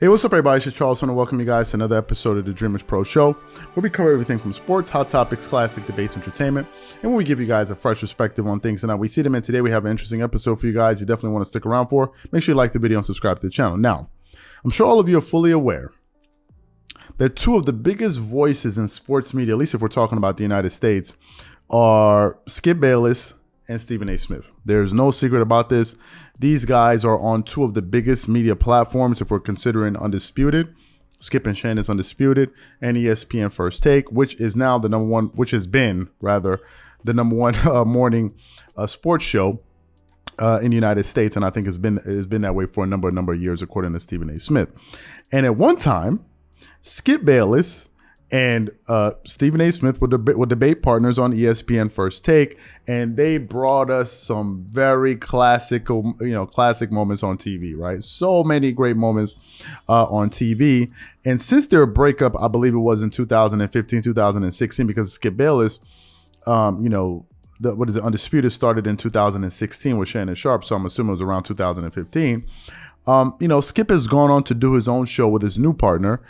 Hey, what's up, everybody? It's Charles. I want to welcome you guys to another episode of the Dreamers Pro Show, where we cover everything from sports, hot topics, classic debates, entertainment, and when we give you guys a fresh perspective on things. And we see them in today. We have an interesting episode for you guys. You definitely want to stick around for. Make sure you like the video and subscribe to the channel. Now, I'm sure all of you are fully aware that two of the biggest voices in sports media, at least if we're talking about the United States, are Skip Bayless and Stephen A. Smith. There's no secret about this. These guys are on two of the biggest media platforms if we're considering Undisputed. Skip and Shannon's Undisputed and ESPN First Take, which is now the number one, which has been rather the number one morning sports show in the United States, and I think it's been that way for a number of years, according to Stephen A. Smith. And at one time, Skip Bayless and Stephen A. Smith were debate partners on ESPN First Take, and they brought us some very classic moments on TV, right? So many great moments on TV. And since their breakup, I believe it was in 2015, 2016, because Skip Bayless, Undisputed started in 2016 with Shannon Sharpe, so I'm assuming it was around 2015. Skip has gone on to do his own show with his new partner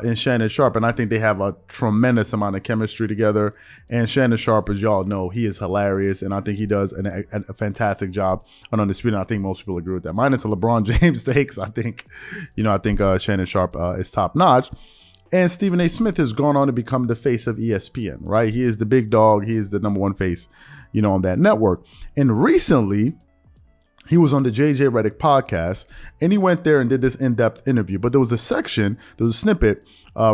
in Shannon Sharpe, and I think they have a tremendous amount of chemistry together. And Shannon Sharpe, as y'all know, he is hilarious, and I think he does a fantastic job on Undisputed. I think most people agree with that. Minus the LeBron James takes, I think Shannon Sharpe is top notch. And Stephen A. Smith has gone on to become the face of ESPN, right? He is the big dog. He is the number one face, on that network. And recently, he was on the JJ Redick podcast, and he went there and did this in-depth interview. But there was a snippet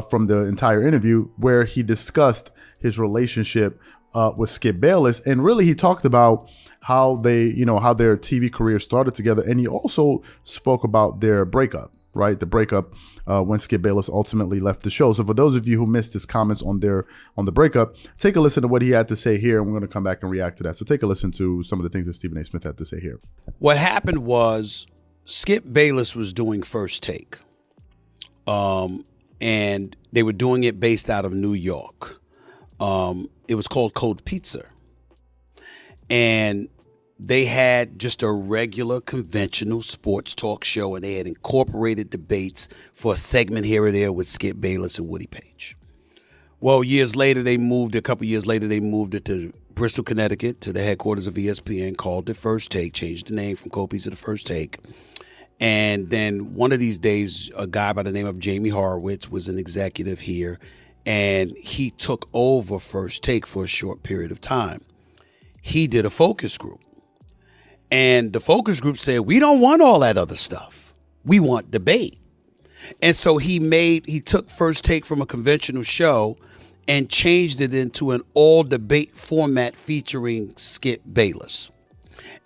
from the entire interview where he discussed his relationship with Skip Bayless, and really he talked about how their TV career started together, and he also spoke about their breakup, right? The breakup when Skip Bayless ultimately left the show. So for those of you who missed his comments on the breakup, take a listen to what he had to say here, and we're going to come back and react to that. So take a listen to some of the things that Stephen A. Smith had to say here. What happened was Skip Bayless was doing First Take, and they were doing it based out of New York. It was called Cold Pizza. And they had just a regular conventional sports talk show, and they had incorporated debates for a segment here or there with Skip Bayless and Woody Page. Well, a couple years later, they moved it to Bristol, Connecticut, to the headquarters of ESPN, called it First Take, changed the name from Cold Pizza to First Take. And then one of these days, a guy by the name of Jamie Horowitz was an executive here, and he took over First Take for a short period of time. He did a focus group. And the focus group said, we don't want all that other stuff. We want debate. And so he took First Take from a conventional show and changed it into an all debate format featuring Skip Bayless.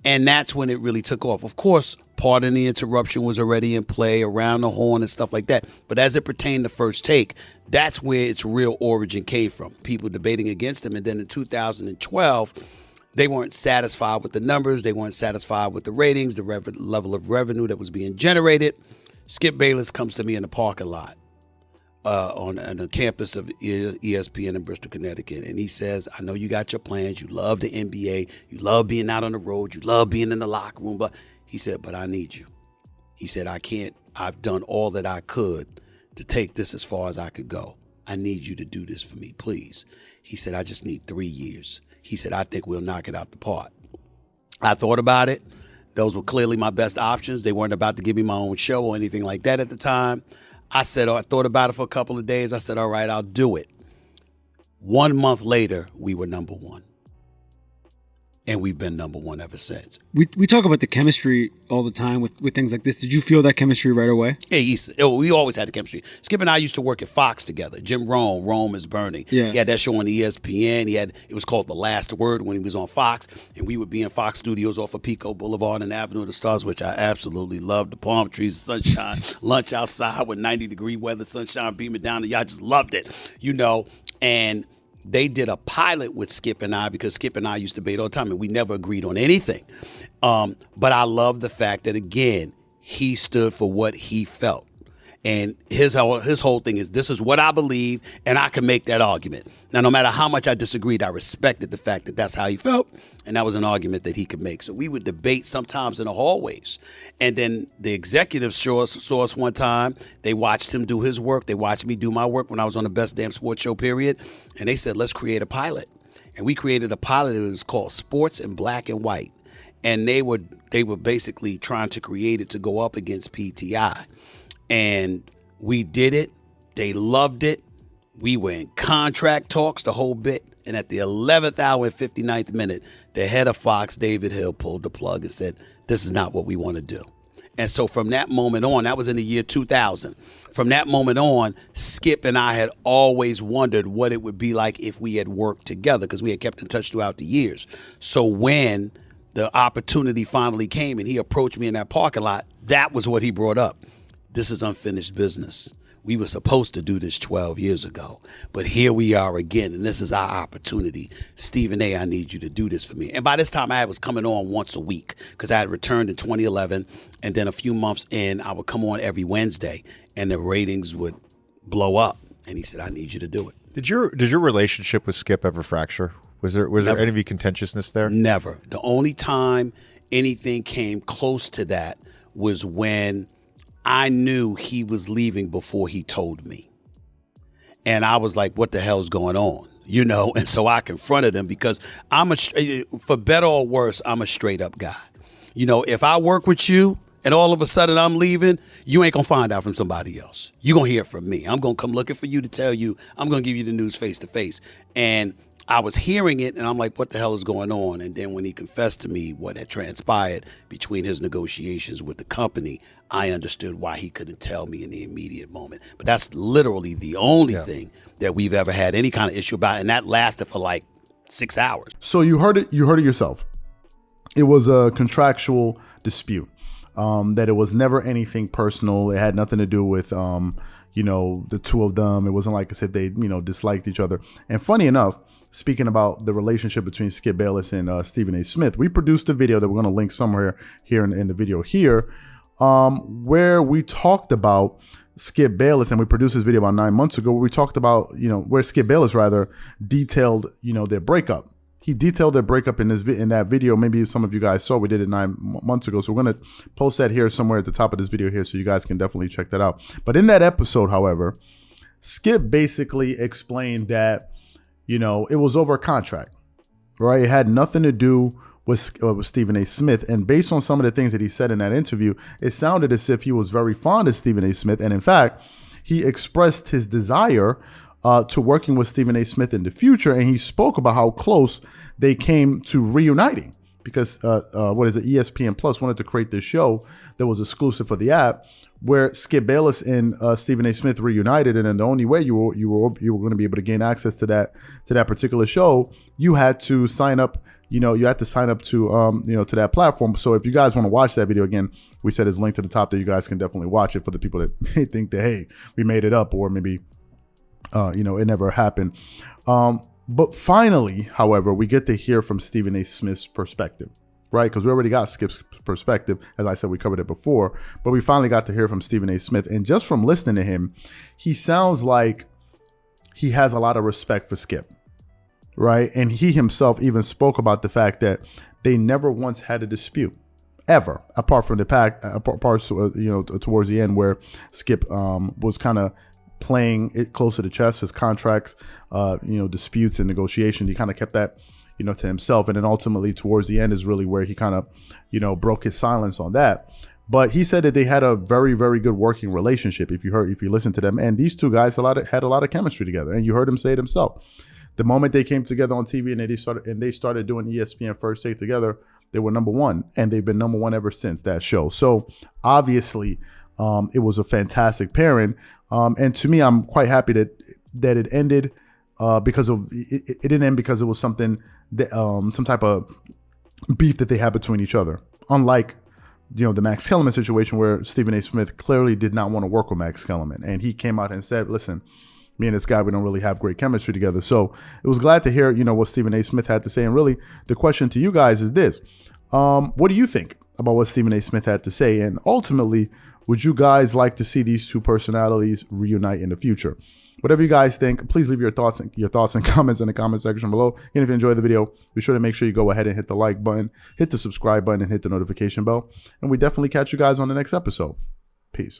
And that's when it really took off. Of course, Pardon the Interruption was already in play, Around the Horn and stuff like that. But as it pertained to First Take, that's where its real origin came from. People debating against him. And then in 2012, they weren't satisfied with the numbers. They weren't satisfied with the ratings, the level of revenue that was being generated. Skip Bayless comes to me in the parking lot on the campus of ESPN in Bristol, Connecticut. And he says, I know you got your plans. You love the NBA. You love being out on the road. You love being in the locker room. But he said, but I need you. He said, I can't. I've done all that I could to take this as far as I could go. I need you to do this for me, please. He said, I just need 3 years. He said, I think we'll knock it out the park. I thought about it. Those were clearly my best options. They weren't about to give me my own show or anything like that at the time. I thought about it for a couple of days. I said, all right, I'll do it. 1 month later, we were number one. And we've been number one ever since. We talk about the chemistry all the time with things like this. Did you feel that chemistry right away? Yeah, we always had the chemistry. Skip and I used to work at Fox together. Jim Rome is Burning. Yeah. He had that show on ESPN. It was called The Last Word when he was on Fox. And we would be in Fox studios off of Pico Boulevard and Avenue of the Stars, which I absolutely loved. The palm trees, the sunshine, lunch outside with 90-degree weather, sunshine beaming down. And y'all just loved it, And they did a pilot with Skip and I because Skip and I used to debate all the time and we never agreed on anything. But I love the fact that, again, he stood for what he felt. And his whole thing is, this is what I believe, and I can make that argument. Now, no matter how much I disagreed, I respected the fact that that's how he felt, and that was an argument that he could make. So we would debate sometimes in the hallways. And then the executives saw us one time. They watched him do his work. They watched me do my work when I was on the Best Damn Sports Show, period. And they said, let's create a pilot. And we created a pilot that was called Sports in Black and White. And they were basically trying to create it to go up against PTI. And we did it. They loved it. We were in contract talks, the whole bit. And at the 11th hour and 59th minute, the head of Fox, David Hill, pulled the plug and said, this is not what we want to do. And so from that moment on, that was in the year 2000. From that moment on, Skip and I had always wondered what it would be like if we had worked together, because we had kept in touch throughout the years. So when the opportunity finally came and he approached me in that parking lot, that was what he brought up. This is unfinished business. We were supposed to do this 12 years ago, but here we are again, and this is our opportunity. Stephen A., I need you to do this for me. And by this time, I was coming on once a week because I had returned in 2011, and then a few months in, I would come on every Wednesday, and the ratings would blow up. And he said, I need you to do it. Did your relationship with Skip ever fracture? Was there any contentiousness there? Never. The only time anything came close to that was when I knew he was leaving before he told me. And I was like, what the hell's going on? And so I confronted him because for better or worse, I'm a straight up guy. If I work with you and all of a sudden I'm leaving, you ain't gonna find out from somebody else. You're gonna hear from me. I'm gonna come looking for you to tell you, I'm gonna give you the news face to face. And I was hearing it, and I'm like, what the hell is going on? And then when he confessed to me what had transpired between his negotiations with the company, I understood why he couldn't tell me in the immediate moment. But that's literally the only thing that we've ever had any kind of issue about, and that lasted for like 6 hours. So you heard it yourself. It was a contractual dispute, that it was never anything personal. It had nothing to do with, the two of them. It wasn't like I said they, disliked each other. And funny enough, speaking about the relationship between Skip Bayless and Stephen A. Smith, we produced a video that we're going to link somewhere here in the video here, where we talked about Skip Bayless, and we produced this video about 9 months ago, where we talked about, where Skip Bayless rather detailed, their breakup. He detailed their breakup in that video. Maybe some of you guys saw. We did it 9 months ago. So we're going to post that here somewhere at the top of this video here, so you guys can definitely check that out. But in that episode, however, Skip basically explained that, it was over a contract, right? It had nothing to do with Stephen A. Smith. And based on some of the things that he said in that interview, it sounded as if he was very fond of Stephen A. Smith. And in fact, he expressed his desire to working with Stephen A. Smith in the future. And he spoke about how close they came to reuniting, because ESPN Plus wanted to create this show that was exclusive for the app, where Skip Bayless and Stephen A. Smith reunited, and then the only way you were going to be able to gain access to that particular show, you had to sign up. To to that platform. So if you guys want to watch that video again, we said it's linked to the top there. You guys can definitely watch it for the people that may think that, hey, we made it up, or maybe it never happened. But finally, however, we get to hear from Stephen A. Smith's perspective, right? Because we already got Skip's perspective. As I said, we covered it before, but we finally got to hear from Stephen A. Smith. And just from listening to him, he sounds like he has a lot of respect for Skip, right? And he himself even spoke about the fact that they never once had a dispute, ever, apart from the parts, towards the end where Skip was kind of playing it close to the chest, his contracts, disputes and negotiations. He kind of kept that, to himself. And then ultimately towards the end is really where he kind of, broke his silence on that. But he said that they had a very, very good working relationship. If you listen to them, and these two guys had a lot of chemistry together. And you heard him say it himself. The moment they came together on TV and they started doing ESPN First Take together, they were number one, and they've been number one ever since that show. So obviously, it was a fantastic pairing. And to me, I'm quite happy that it ended because of it didn't end because it was something that some type of beef that they had between each other. Unlike the Max Kellerman situation, where Stephen A. Smith clearly did not want to work with Max Kellerman, and he came out and said, "Listen, me and this guy, we don't really have great chemistry together." So it was glad to hear what Stephen A. Smith had to say. And really, the question to you guys is this: what do you think about what Stephen A. Smith had to say? And ultimately, Would you guys like to see these two personalities reunite in the future? Whatever you guys think, please leave your thoughts and comments in the comment section below. And if you enjoyed the video, be sure to make sure you go ahead and hit the like button, hit the subscribe button, and hit the notification bell. And we definitely catch you guys on the next episode. Peace.